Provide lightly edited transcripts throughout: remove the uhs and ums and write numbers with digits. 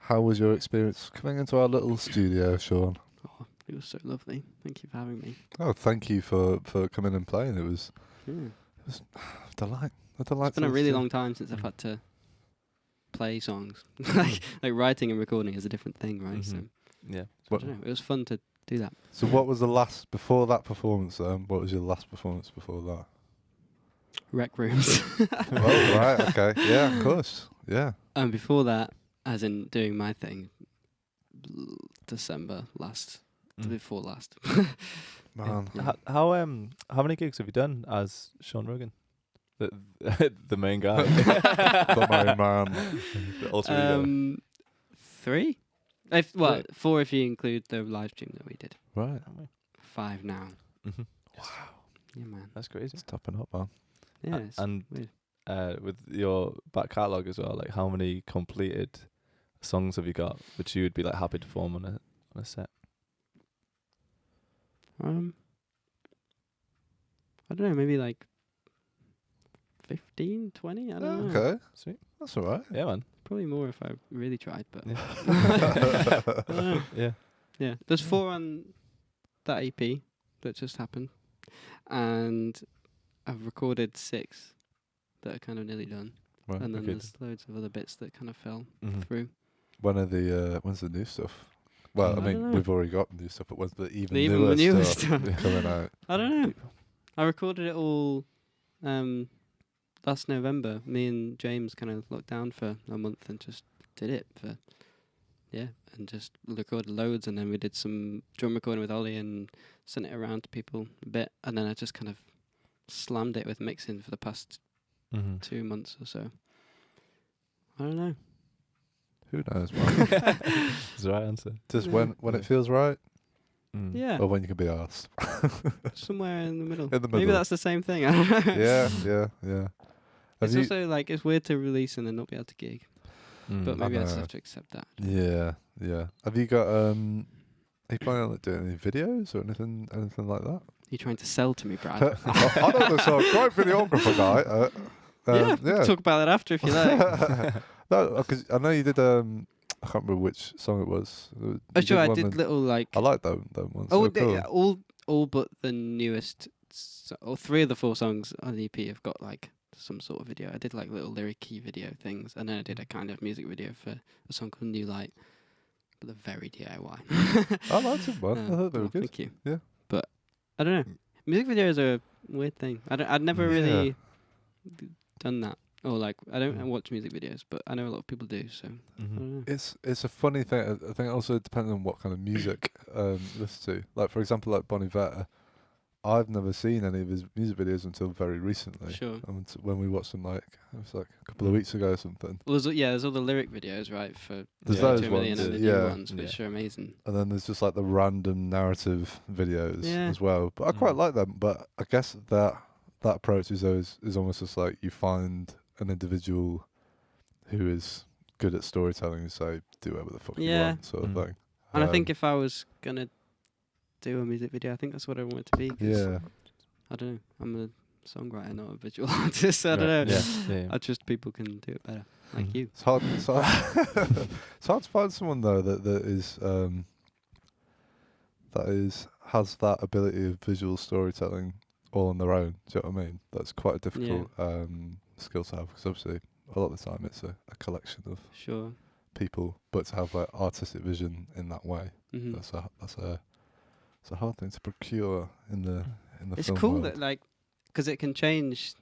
How was your experience coming into our little studio, Sean? Oh, it was so lovely. Thank you for having me. Oh, thank you for coming and playing. It was Yeah. a delight. A delight. It's been a really long time since I've had to play songs. like writing and recording is a different thing, right? So Yeah. I don't know. It was fun to do that. So what was the last, before that performance, what was your last performance before that? RecRooms. Oh, right, okay. Yeah, of course. Yeah. And before that, as in doing my thing, December last, before last. Man. Yeah. How many gigs have you done as Sean Rogan? The main guy. The main man. The alter ego. 3? 4 if you include the live stream that we did. Right. 5 now. Mm-hmm. Wow. Yeah, man. That's crazy. It's topping up, man. Yeah, it's And weird. with your back catalogue as well, like how many completed songs have you got which you would be like happy to perform on a set? I don't know, maybe like 15, 20? I don't know. Okay. Sweet. That's all right. Yeah, man. Probably more if I really tried, but Yeah. I don't know. Yeah. Yeah. There's 4 on that EP that just happened. And I've recorded 6 that are kind of nearly done. Right. And then okay. there's loads of other bits that kind of fell Mm-hmm. through. When's the new stuff? Well, I I mean, don't know. we've already got new stuff, but when's the Even newer, the newer stuff stuff. coming out? I don't know. I recorded it all last November. Me and James kind of locked down for a month and just did it and just recorded loads, and then we did some drum recording with Ollie and sent it around to people a bit, and then I just kind of slammed it with mixing for the past 2 months or so. I don't know. Who knows, man? That's the right answer. Just Yeah. when it feels right, Yeah, or when you can be asked. somewhere in the middle. In the Maybe middle. that's the same thing. I don't know. Yeah. It's Have you? also like it's weird to release and then not be able to gig, but maybe I just know. have to accept that. Yeah. Have you got? Are you planning on doing any videos or anything like that? You're trying to sell to me, Brad. I know there's a great videographer guy. Yeah, we can talk about that after if you like. No, because I know you did. I can't remember which song it was. You Oh, sure, I one did that- little like. I like them ones. Oh, They're cool. yeah, all but the newest. Or 3 of the 4 songs on the EP have got like some sort of video. I did like little lyric-y video things, and then I did a kind of music video for a song called New Light, but they're very DIY. I liked them, man. I thought they were good. Thank you. Yeah. But I don't know. Music videos are a weird thing. I'd never Yeah. really done that. Or like I don't watch music videos, but I know a lot of people do. So I don't know. It's a funny thing. I think also depending on what kind of music you listen to. Like for example, like Bon Iver, I've never seen any of his music videos until very recently. Sure. When we watched them, like it was like a couple of weeks ago or something. Well, there's all the lyric videos, right? For There's 2 those million ones, and the yeah. new ones, which are amazing. And then there's just like the random narrative videos Yeah. as well. But I quite like them. But I guess that approach is almost just like you find an individual who is good at storytelling and say do whatever the fuck you want, sort of thing. And I think if I was gonna do a music video, I think that's what I want it to be. 'Cause yeah, I don't know. I'm a songwriter, not a visual artist. So I don't know. Yeah. I trust people can do it better, like you. it's hard. It's hard to find someone though that has that ability of visual storytelling all on their own. Do you know what I mean? That's quite a difficult skill to have, because obviously a lot of the time it's a collection of Sure. people, but to have like artistic vision in that way, Hmm. that's a hard thing to procure in the It's film cool world. that like, because it can change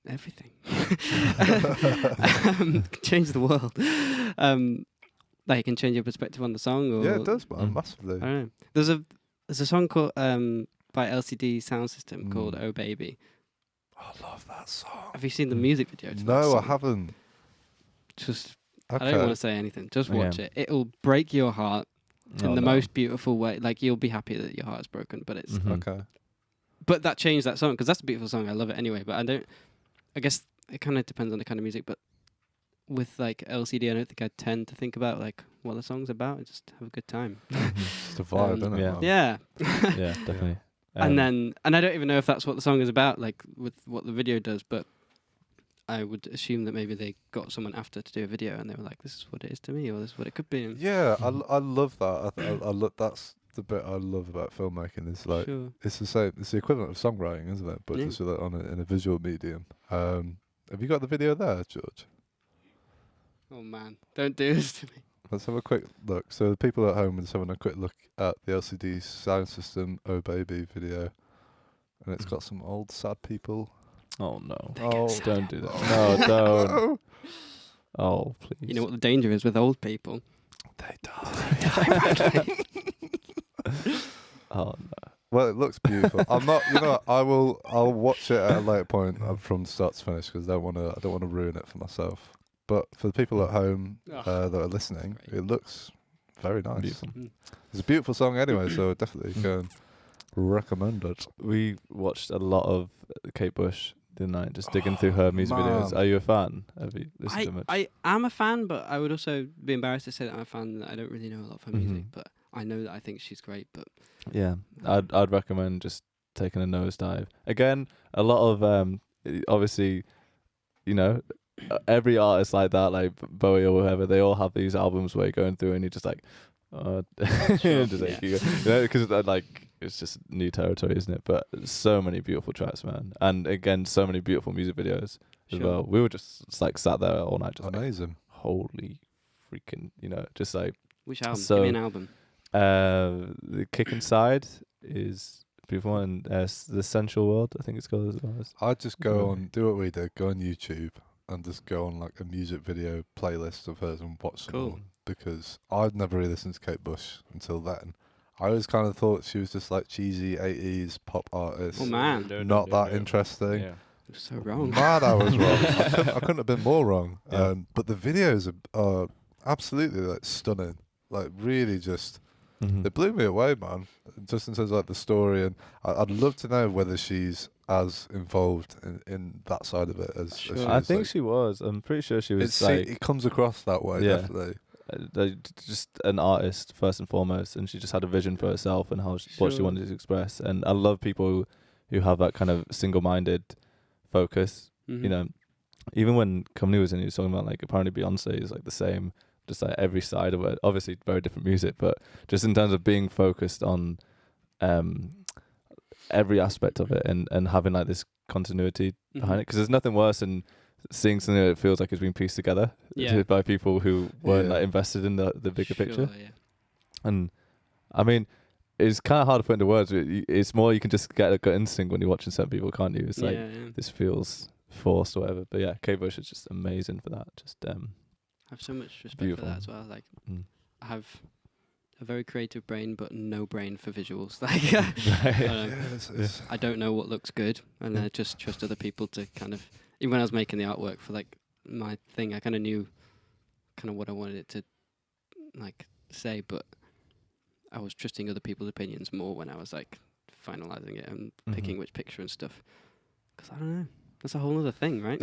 everything. Change the world. Like it can change your perspective on the song. Or Yeah, it does, man, massively. I don't know. There's a song called by LCD Sound System called Mm. "Oh Baby." I love that song. Have you seen the music video? To that No, I song? haven't. Just Okay. I don't want to say anything. Just Yeah. watch it. It'll break your heart in Oh, the no. most beautiful way. Like you'll be happy that your heart's broken, but it's Okay. but that changed that song because that's a beautiful song. I love it anyway. But I guess it kind of depends on the kind of music. But with like LCD, I don't think I tend to think about like what the song's about. I just have a good time. It's the vibe, isn't it? yeah. man? Yeah. Yeah, definitely. And I don't even know if that's what the song is about, like with what the video does, but I would assume that maybe they got someone after to do a video, and they were like, "This is what it is to me," or "This is what it could be." And Yeah, I love that. I look. That's the bit I love about filmmaking. Is like sure. it's the same. It's the equivalent of songwriting, isn't it? But Yeah. just with in a visual medium. Have you got the video there, George? Oh man, don't do this to me. Let's have a quick look. So the people at home are just having a quick look at the LCD Sound System "Oh Baby" video, and it's got some old sad people. Oh no! Don't do that. No, don't. Oh please. You know what the danger is with old people? They die. Oh no. Well, it looks beautiful. I'm not. You know, I'll watch it at a later point from start to finish because I don't want to ruin it for myself. But for the people at home that are listening, it looks very nice. Beautiful. It's a beautiful song anyway, so definitely go and recommend it. We watched a lot of Kate Bush the other night, just digging through her music videos. Are you a fan? Have you listened to much? I am a fan, but I would also be embarrassed to say that I'm a fan. That I don't really know a lot of her music, but I know that I think she's great. But yeah, I'd recommend just taking a nosedive. Again, a lot of obviously, you know, every artist like that, like Bowie or whoever, they all have these albums where you're going through and you're just like, because like it's just new territory, isn't it? But so many beautiful tracks, man, and again, so many beautiful music videos as well. We were just like sat there all night, just amazing. Like, holy freaking, you know, just like which album? So, give me an album. The Kick Inside is a beautiful one. The Sensual World, I think it's called as well. I'd just go on, do what we did, go on YouTube and just go on like a music video playlist of hers and watch them all, because I'd never really listened to Kate Bush until then. I always kind of thought she was just like cheesy 80s pop artist. Oh man, not that interesting. Yeah. You're so wrong. Mad I was wrong. I couldn't have been more wrong. Yeah. But the videos are absolutely like stunning. Like really just, they blew me away, man. Just in terms of like the story, and I'd love to know whether she's as involved in that side of it as she is. I think she was. I'm pretty sure she was. It comes across that way, definitely. Just an artist first and foremost, and she just had a vision for herself and what she wanted to express. And I love people who have that kind of single-minded focus. You know, even when Company was in, he was talking about like apparently Beyonce is like the same, just like every side of it. Obviously, very different music, but just in terms of being focused on every aspect of it and having like this continuity behind it, because there's nothing worse than seeing something that feels like it's been pieced together by people who weren't like invested in the bigger picture. Yeah. And I mean, it's kind of hard to put into words. It's more you can just get a gut instinct when you're watching certain people, can't you? It's like this feels forced or whatever. But yeah, Kate Bush is just amazing for that. Just I have so much respect beautiful. for that as well. Like I have a very creative brain, but no brain for visuals. Like I don't know what looks good, and I just trust other people to kind of. Even when I was making the artwork for like my thing, I kind of knew kind of what I wanted it to like say, but I was trusting other people's opinions more when I was like finalizing it and picking which picture and stuff. Because I don't know, that's a whole other thing, right?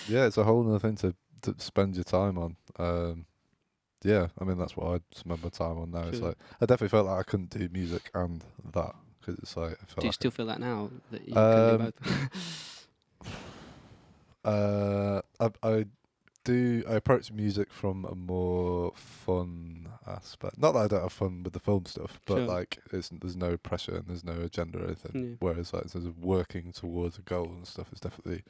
Yeah, it's a whole other thing to spend your time on. Yeah, I mean that's what I'd spend my time on now. It's like I definitely felt like I couldn't do music and that, because it's like I felt do you like still feel that now that you can do both? I approach music from a more fun aspect. Not that I don't have fun with the film stuff, but like there's no pressure and there's no agenda or anything. Whereas like in terms of working towards a goal and stuff, it's definitely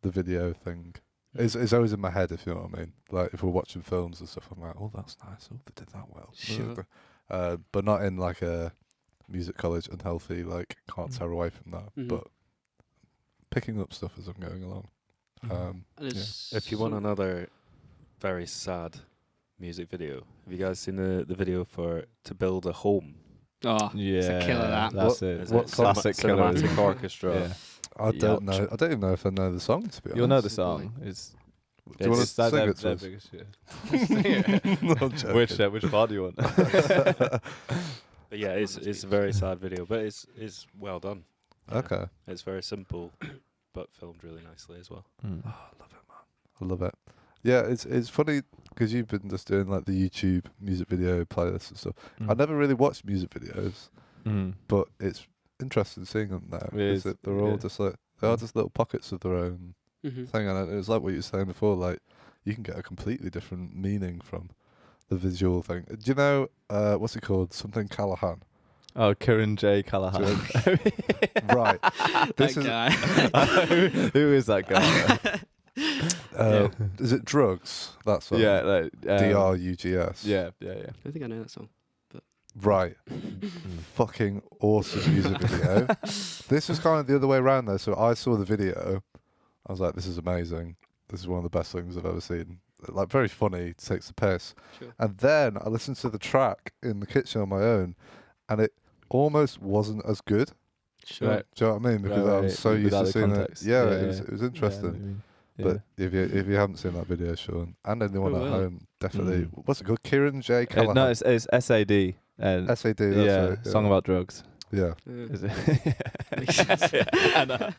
the video thing. It's always in my head, if you know what I mean. Like if we're watching films and stuff, I'm like, oh, that's nice. Oh, they did that well. But not in like a music college unhealthy, like can't tear away from that. But picking up stuff as I'm going along. If you want another very sad music video, have you guys seen the video for To Build a Home? Oh, yeah, it's a killer. That's it. What classic cinematic orchestra? Yeah. I don't know. I don't even know if I know the song, to be honest. You'll know the song. Do you want to sing it to us? Which part do you want? But yeah, it's a very sad video, but it's well done. Okay. It's very simple, but filmed really nicely as well. Oh, I love it, man. I love it. Yeah, it's funny because you've been just doing like the YouTube music video playlists and stuff. I never really watched music videos, but it's interesting seeing them now. They're all just like They are just little pockets of their own Mm-hmm. thing, and it was like what you were saying before. Like you can get a completely different meaning from the visual thing. Do you know what's it called? Something Callahan. Oh, Kieran J. Callahan. Right. This That is guy. Who is that guy? Is it Drugs? That's what. Yeah, like DRUGS. Yeah. I don't think I know that song. Right. Fucking awesome music video. This was kind of the other way around though. So I saw the video. I was like, this is amazing. This is one of the best things I've ever seen. Like very funny, takes the piss. Sure. And then I listened to the track in the kitchen on my own, and it almost wasn't as good. Sure. Right. Do you know what I mean? Because I was so used Without to the seeing context. it. Yeah, it was interesting. Yeah. But if you haven't seen that video, Sean, and anyone Oh, at well. home, definitely. What's it called? Kieran J. Callahan. No, it's SAD. And SAD. That's right, song about drugs. Yeah. Is it? Makes sense. I know.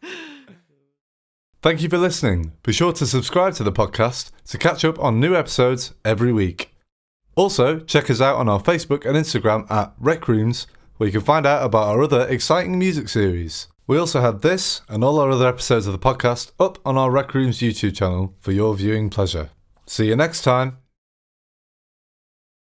Thank you for listening. Be sure to subscribe to the podcast to catch up on new episodes every week. Also, check us out on our Facebook and Instagram at RecRooms, where you can find out about our other exciting music series. We also have this and all our other episodes of the podcast up on our RecRooms YouTube channel for your viewing pleasure. See you next time.